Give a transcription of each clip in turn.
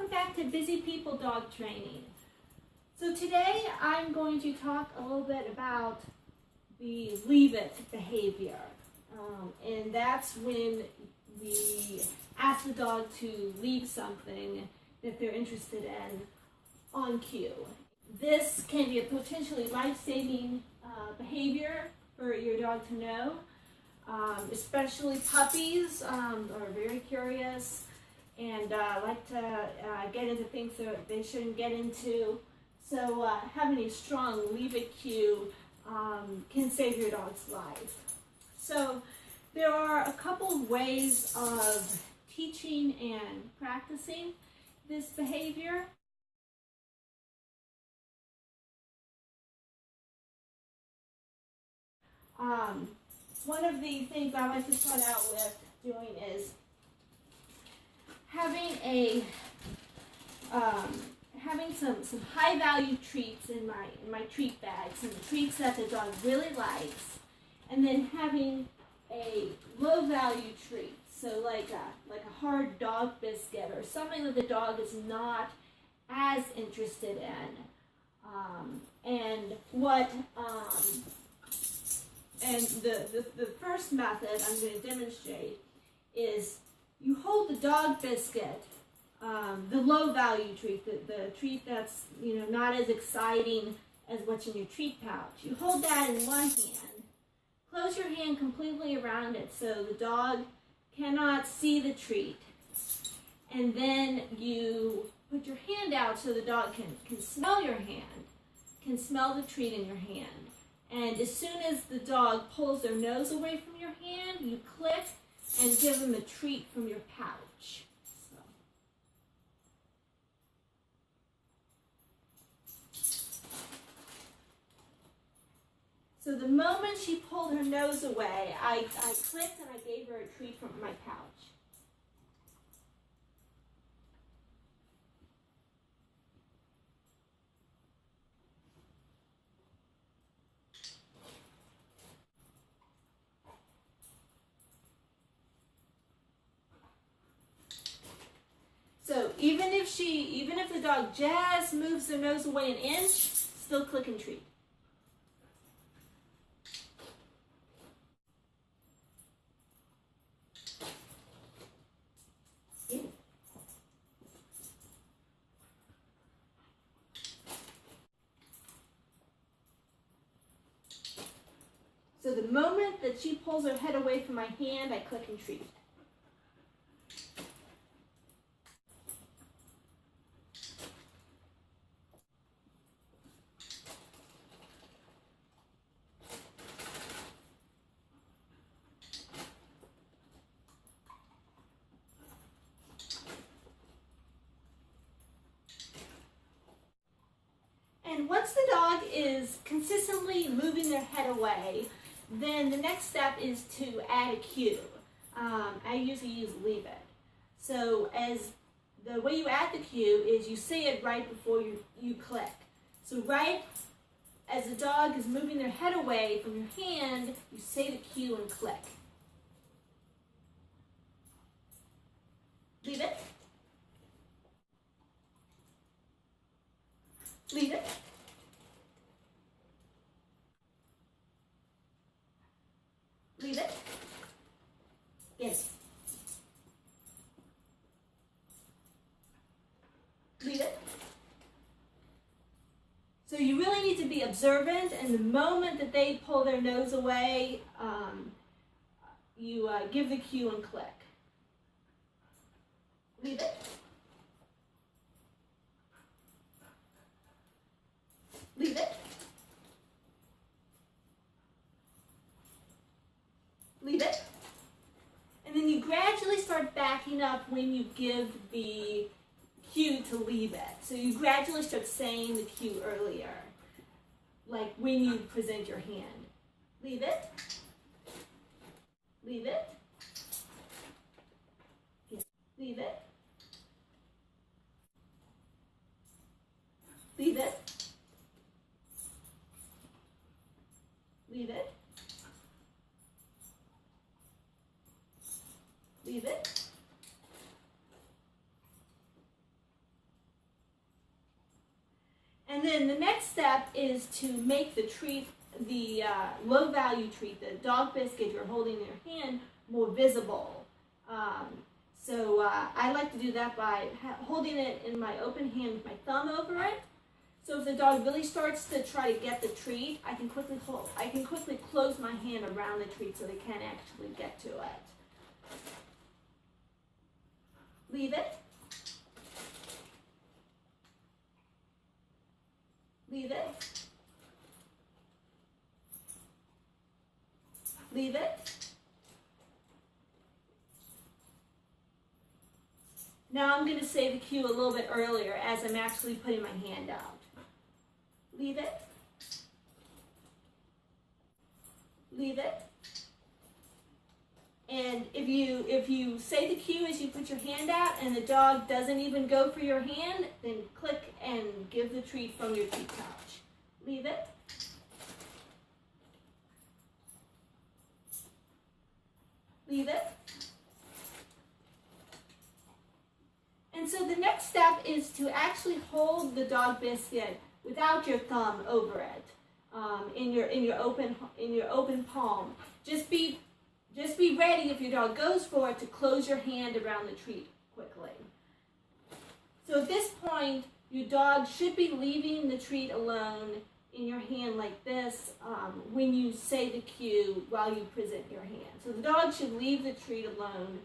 welcome back to Busy People Dog Training. So today I'm going to talk a little bit about the leave it behavior. And that's when we ask the dog to leave something that they're interested in on cue. This can be a potentially life-saving behavior for your dog to know. Especially puppies are very curious and like to get into things that they shouldn't get into. So having a strong leave it cue can save your dog's life. So there are a couple of ways of teaching and practicing this behavior. One of the things I like to start out with doing is having some high value treats in my treat bag, some treats that the dog really likes, and then having a low value treat, so like a hard dog biscuit or something that the dog is not as interested in. And the first method I'm going to demonstrate is you hold the dog biscuit, the low value treat, the treat that's not as exciting as what's in your treat pouch. You hold that in one hand, close your hand completely around it so the dog cannot see the treat, and then you put your hand out so the dog can smell your hand, can smell the treat in your hand. And as soon as the dog pulls their nose away from your hand, you click and give them a treat from your pouch. So the moment she pulled her nose away, I clicked and I gave her a treat from my pouch. So even if the dog just moves their nose away an inch, still click and treat. Yeah. So the moment that she pulls her head away from my hand, I click and treat. And once the dog is consistently moving their head away, then the next step is to add a cue. I usually use leave it. So as the way you add the cue is you say it right before you click. So right as the dog is moving their head away from your hand, you say the cue and click. Leave it. Leave it. Leave it. Yes. Leave it. So you really need to be observant, and the moment that they pull their nose away, you give the cue and click. Leave it. Leave it. Leave it. And then you gradually start backing up when you give the cue to leave it. So you gradually start saying the cue earlier, like when you present your hand. Leave it. Leave it. Leave it. Leave it. Leave it. Leave it. then the next step is to make the treat, the low value treat, the dog biscuit you're holding in your hand, more visible. So I like to do that by holding it in my open hand with my thumb over it. So if the dog really starts to try to get the treat, I can quickly close my hand around the treat so they can't actually get to it. Leave it. Leave it. Leave it. Now I'm going to say the cue a little bit earlier as I'm actually putting my hand out. Leave it. Leave it. And if you say the cue as you put your hand out and the dog doesn't even go for your hand, then click and give the treat from your treat pouch. Leave it. Leave it. And so the next step is to actually hold the dog biscuit without your thumb over it, in your open palm. Just be ready if your dog goes for it to close your hand around the treat quickly. So at this point, your dog should be leaving the treat alone in your hand like this when you say the cue while you present your hand. So the dog should leave the treat alone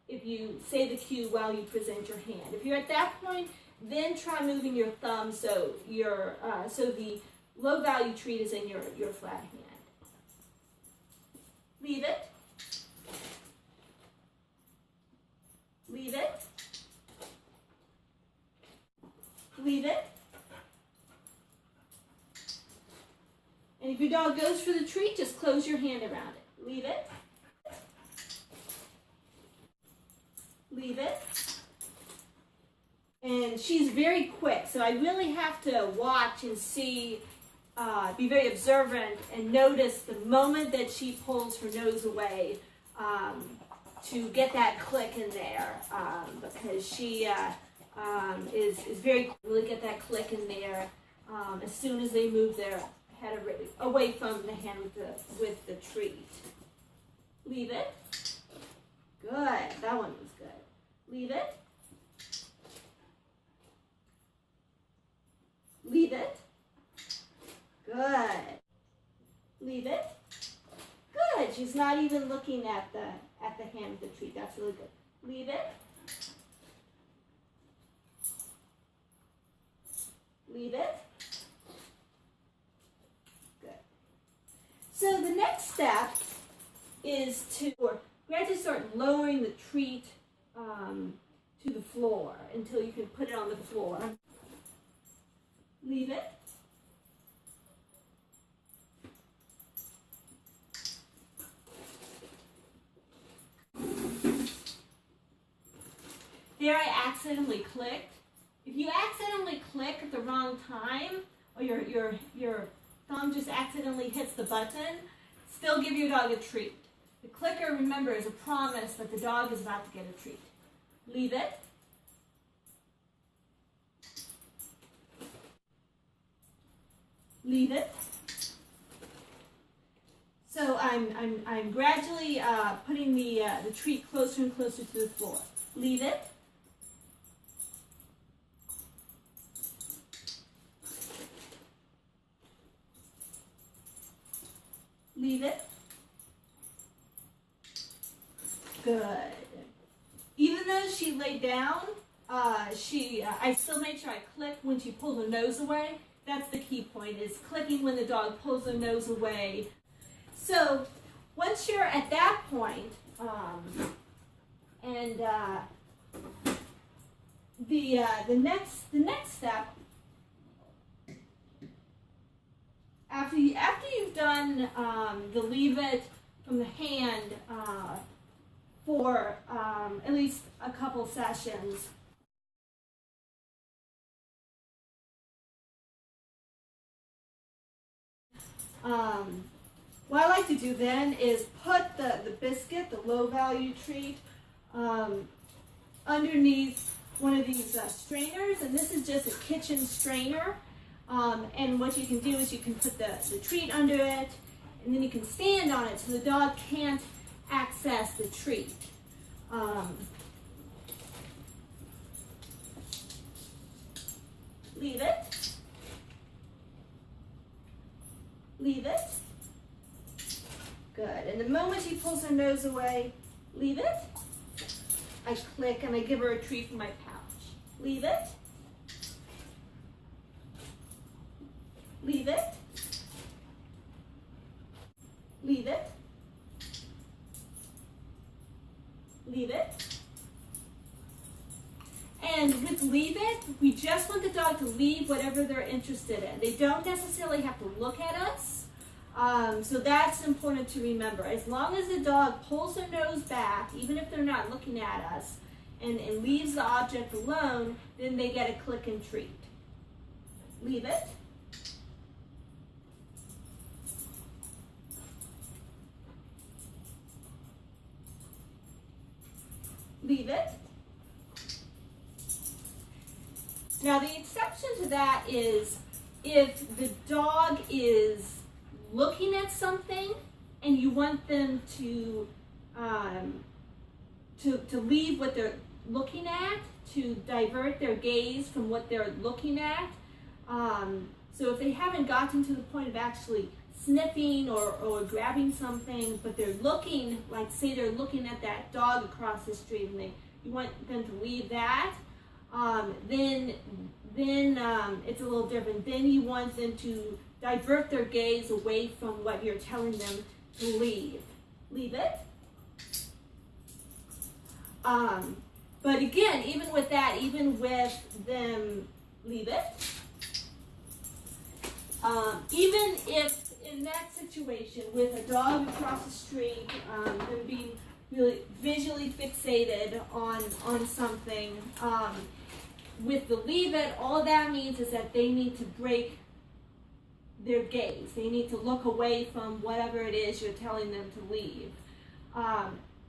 if you say the cue while you present your hand. If you're at that point, then try moving your thumb so the low value treat is in your flat hand. Leave it. Leave it. Leave it. And if your dog goes for the treat, just close your hand around it. Leave it. Leave it. And she's very quick, so I really have to watch and see, be very observant and notice the moment that she pulls her nose away to get that click in there, because she is very quick. Really get that click in there as soon as they move their head away from the hand with the treat. Leave it. Good. That one was good. Leave it. Leave it. Good. Leave it. Good. She's not even looking at the hand of the treat. That's really good. Leave it. Leave it. Good. So the next step is to gradually start lowering the treat to the floor until you can put it on the floor. Leave it. There I accidentally clicked. If you accidentally click at the wrong time, or your thumb just accidentally hits the button, still give your dog a treat. The clicker, remember, is a promise that the dog is about to get a treat. Leave it. Leave it. So I'm gradually putting the treat closer and closer to the floor. Leave it. Leave it. Good. Even though she laid down, I still make sure I click when she pulls her nose away. That's the key point, is clicking when the dog pulls their nose away. So once you're at that point, the next step, after you've done the leave it from the hand for at least a couple sessions, what I like to do then is put the biscuit, the low value treat, underneath one of these strainers, and this is just a kitchen strainer. And what you can do is you can put the treat under it, and then you can stand on it so the dog can't access the treat. Leave it. Leave it. Good. And the moment she pulls her nose away, leave it. I click and I give her a treat from my pouch. Leave it. Leave it. Leave it. Leave it. And with leave it, we just want the dog to leave whatever they're interested in. They don't necessarily have to look at us. So that's important to remember. As long as the dog pulls their nose back, even if they're not looking at us, and leaves the object alone, then they get a click and treat. Leave it. Leave it. Now the exception to that is if the dog is looking at something and you want them to leave what they're looking at, to divert their gaze from what they're looking at. So if they haven't gotten to the point of actually sniffing or grabbing something, but they're looking, like say they're looking at that dog across the street and you want them to leave that, then it's a little different. Then you want them to divert their gaze away from what you're telling them to leave. Leave it. But again, even with that, even with them, leave it. Even if in that situation with a dog across the street, them being really visually fixated on something, with the leave it, all that means is that they need to break their gaze. They need to look away from whatever it is you're telling them to leave.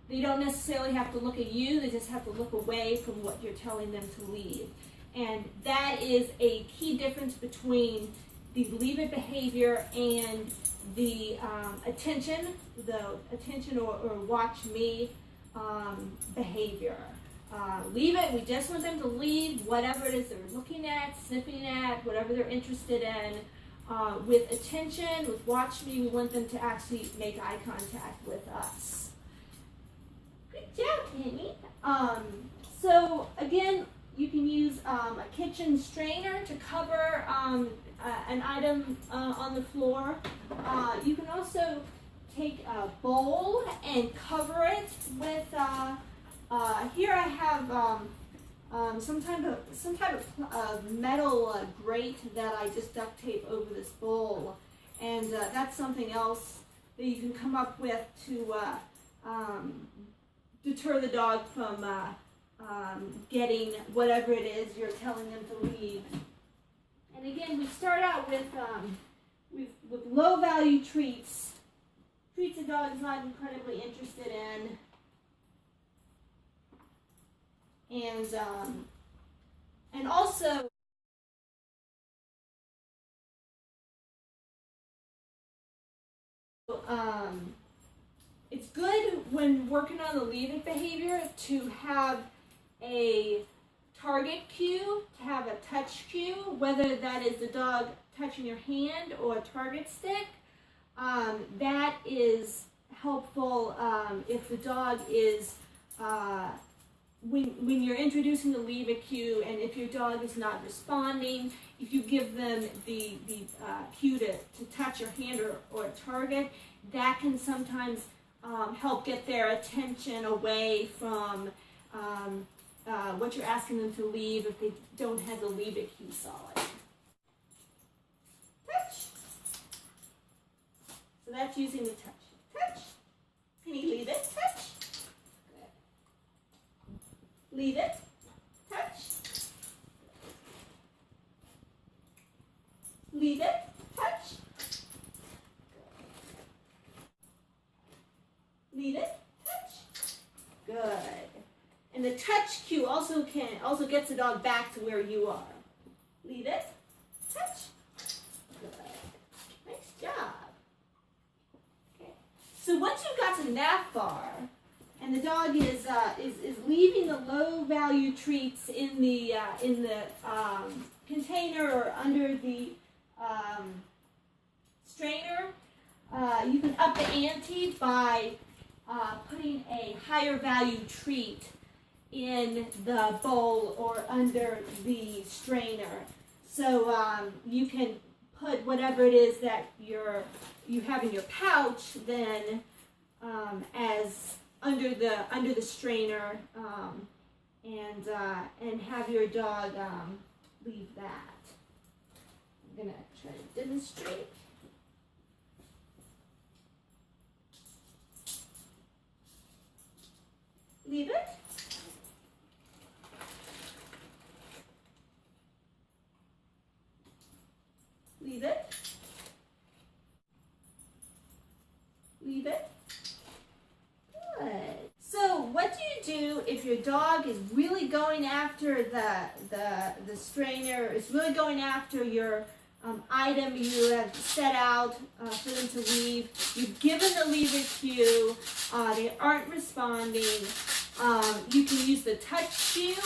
They don't necessarily have to look at you, they just have to look away from what you're telling them to leave. And that is a key difference between the leave it behavior and the attention or watch me behavior. Leave it, we just want them to leave whatever it is they're looking at, sniffing at, whatever they're interested in. With attention, with watch me, we want them to actually make eye contact with us. Good job, Penny. So again, you can use a kitchen strainer to cover an item on the floor. You can also take a bowl and cover it with, here I have some type of metal grate that I just duct tape over this bowl. And that's something else that you can come up with to deter the dog from getting whatever it is you're telling them to leave. And again, we start out with low value treats a dog is not incredibly interested in, and also it's good when working on the leave it behavior to have a target cue, to have a touch cue, whether that is the dog touching your hand or a target stick. That is helpful if the dog is, when you're introducing the leave it cue and if your dog is not responding, if you give them the cue to touch your hand or a target, that can sometimes help get their attention away from what you're asking them to leave if they don't have the leave it cue solid. Touch. So that's using the touch. Touch. Can you leave it? Touch. Good. Leave it. Touch. Leave it. Touch. Leave it. Touch. Good. And the touch cue cue also gets the dog back to where you are. Leave it. Touch. Good. Nice job. Okay. So once you've gotten that far, and the dog is leaving the low value treats in the container or under the strainer, you can up the ante by putting a higher value treat in the bowl or under the strainer. So you can put whatever it is that you have in your pouch then as under the strainer, and have your dog leave that. I'm gonna try to demonstrate. Leave it. Leave it. Leave it. Good. So what do you do if your dog is really going after the strainer, is really going after your item you have set out for them to leave? You've given the leave it cue. They aren't responding. You can use the touch cue.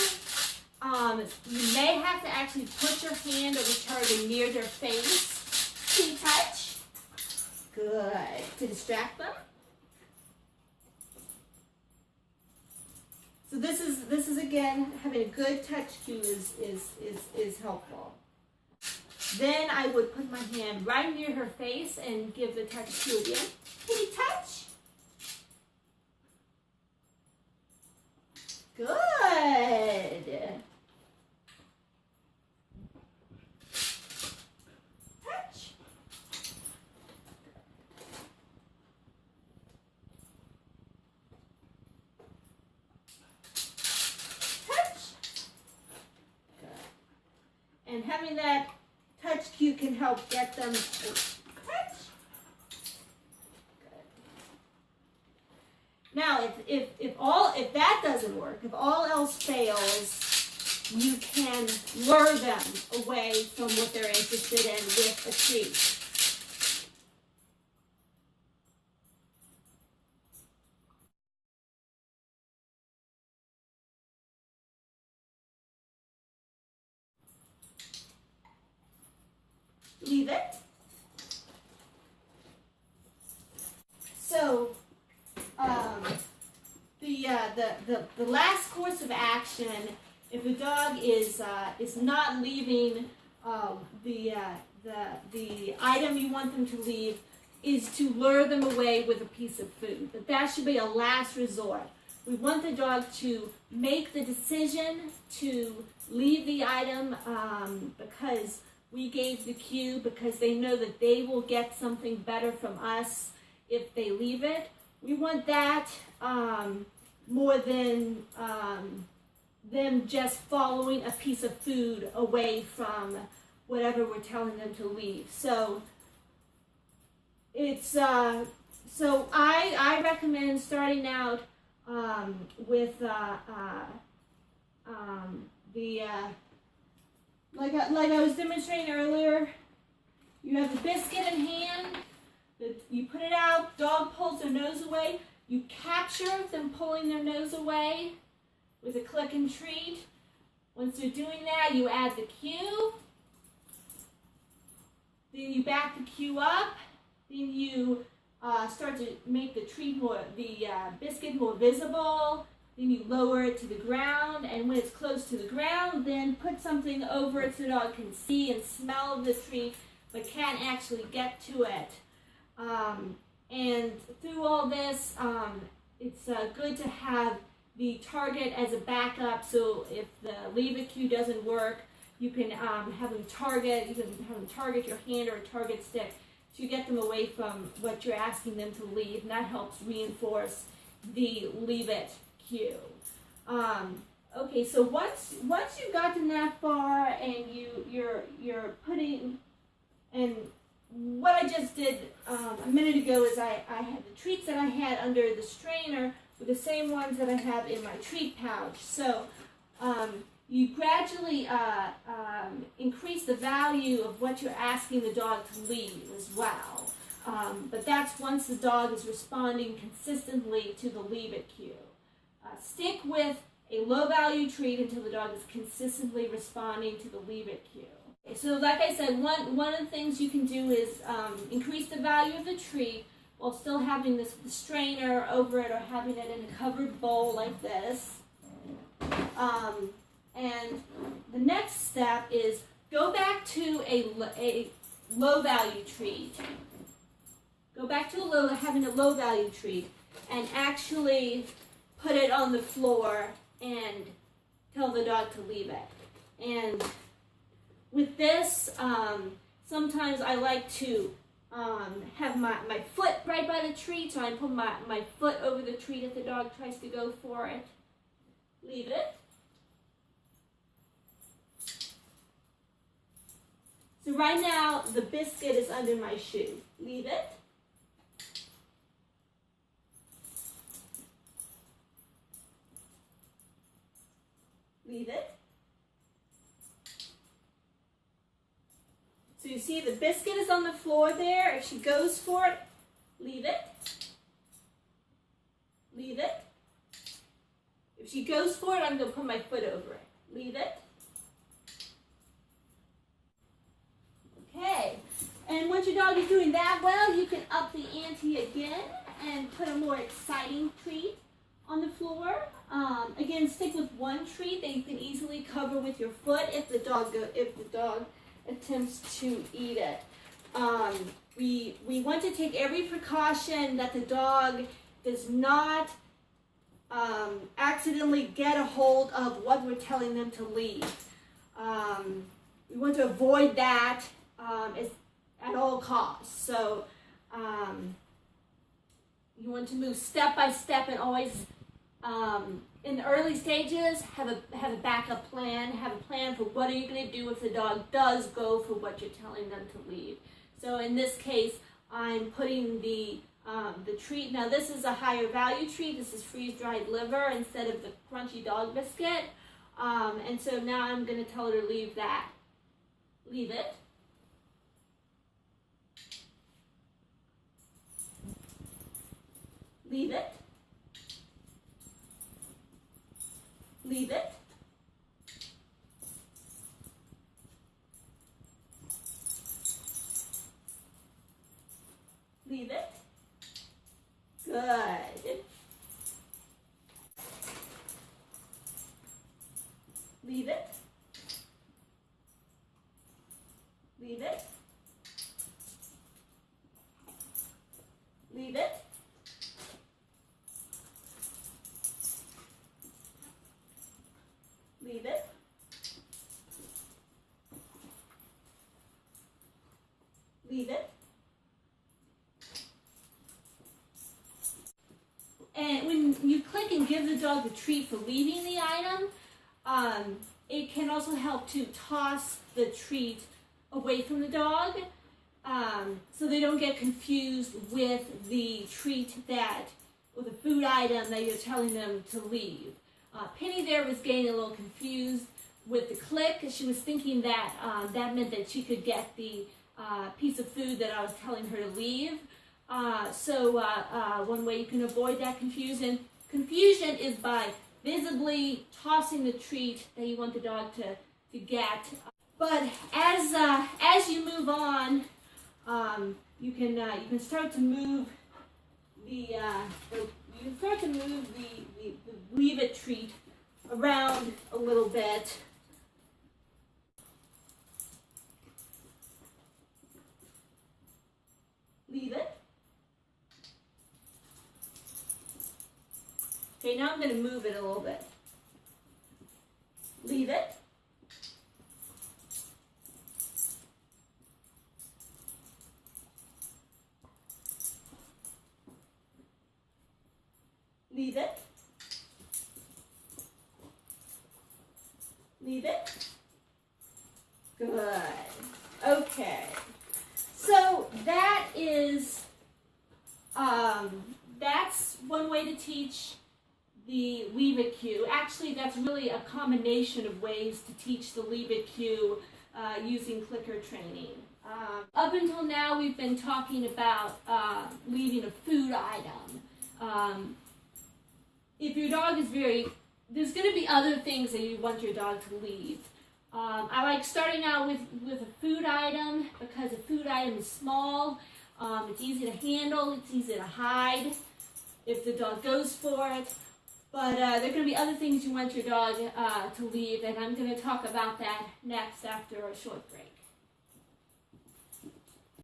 You may have to actually put your hand or the target near their face. Can you touch? Good. To distract them. So this is again, having a good touch cue is helpful. Then I would put my hand right near her face and give the touch cue again. Can you touch? Good. Touch. Touch. Good. And having that touch cue can help get them to touch. Good. Now, if that doesn't work, if all else fails, you can lure them away from what they're interested in with a treat. Leave it. So, the last course of action, if the dog is not leaving the item you want them to leave, is to lure them away with a piece of food. But that should be a last resort. We want the dog to make the decision to leave the item because we gave the cue, because they know that they will get something better from us if they leave it. We want that more than them just following a piece of food away from whatever we're telling them to leave. So it's so I recommend starting out with like I was demonstrating earlier. You have the biscuit in hand. You put it out. Dog pulls their nose away. You capture them pulling their nose away with a click and treat. Once they're doing that, you add the cue. Then you back the cue up. Then you start to make the biscuit more visible. Then you lower it to the ground, and when it's close to the ground, then put something over it so the dog can see and smell the treat, but can't actually get to it. And through all this, it's good to have the target as a backup, so if the leave it cue doesn't work, you can have them target. You can have them target your hand or a target stick to get them away from what you're asking them to leave, and that helps reinforce the leave it cue. Okay, so once you've gotten that far and you're putting, and what I just did a minute ago is I had the treats that I had under the strainer with the same ones that I have in my treat pouch. So you gradually increase the value of what you're asking the dog to leave as well. But that's once the dog is responding consistently to the leave it cue. Stick with a low value treat until the dog is consistently responding to the leave it cue. So like I said, one of the things you can do is increase the value of the treat while still having the strainer over it or having it in a covered bowl like this. And the next step is go back to a low value treat. Go back to having a low value treat and actually put it on the floor and tell the dog to leave it. And with this, sometimes I like to have my foot right by the treat, so I put my foot over the treat if the dog tries to go for it. Leave it. So right now, the biscuit is under my shoe. Leave it. Leave it. So you see the biscuit is on the floor there. If she goes for it, leave it. Leave it. If she goes for it, I'm going to put my foot over it. Leave it. Okay. And once your dog is doing that well, you can up the ante again and put a more exciting treat on the floor. Again, stick with one treat that you can easily cover with your foot if the dog attempts to eat it. We want to take every precaution that the dog does not accidentally get a hold of what we're telling them to leave. We want to avoid that at all costs. So you want to move step by step and always in the early stages have a backup plan, have a plan for what are you going to do if the dog does go for what you're telling them to leave. So in this case, I'm putting the treat. Now this is a higher value treat. This is freeze-dried liver instead of the crunchy dog biscuit. And so now I'm going to tell her to leave that. Leave it. Leave it. Leave it. Leave it. Good. Leave it. Leave it. Leave it. Leave it. Leave it. And when you click and give the dog the treat for leaving the item, it can also help to toss the treat away from the dog so they don't get confused with the treat or the food item that you're telling them to leave. Penny there was getting a little confused with the click. She was thinking that that meant that she could get the piece of food that I was telling her to leave. So one way you can avoid that confusion is by visibly tossing the treat that you want the dog to get. But as you move on, you can start to move the leave it treat around a little bit. Leave it. Okay, now I'm going to move it a little bit. Leave it. Leave it. Leave it. Good. Okay. So that is, that's one way to teach the Leave It cue. Actually, that's really a combination of ways to teach the Leave It cue using clicker training. Up until now, we've been talking about leaving a food item. If your dog is there's going to be other things that you want your dog to leave. I like starting out with a food item because a food item is small, it's easy to handle, it's easy to hide if the dog goes for it. But there are going to be other things you want your dog to leave, and I'm going to talk about that next after a short break.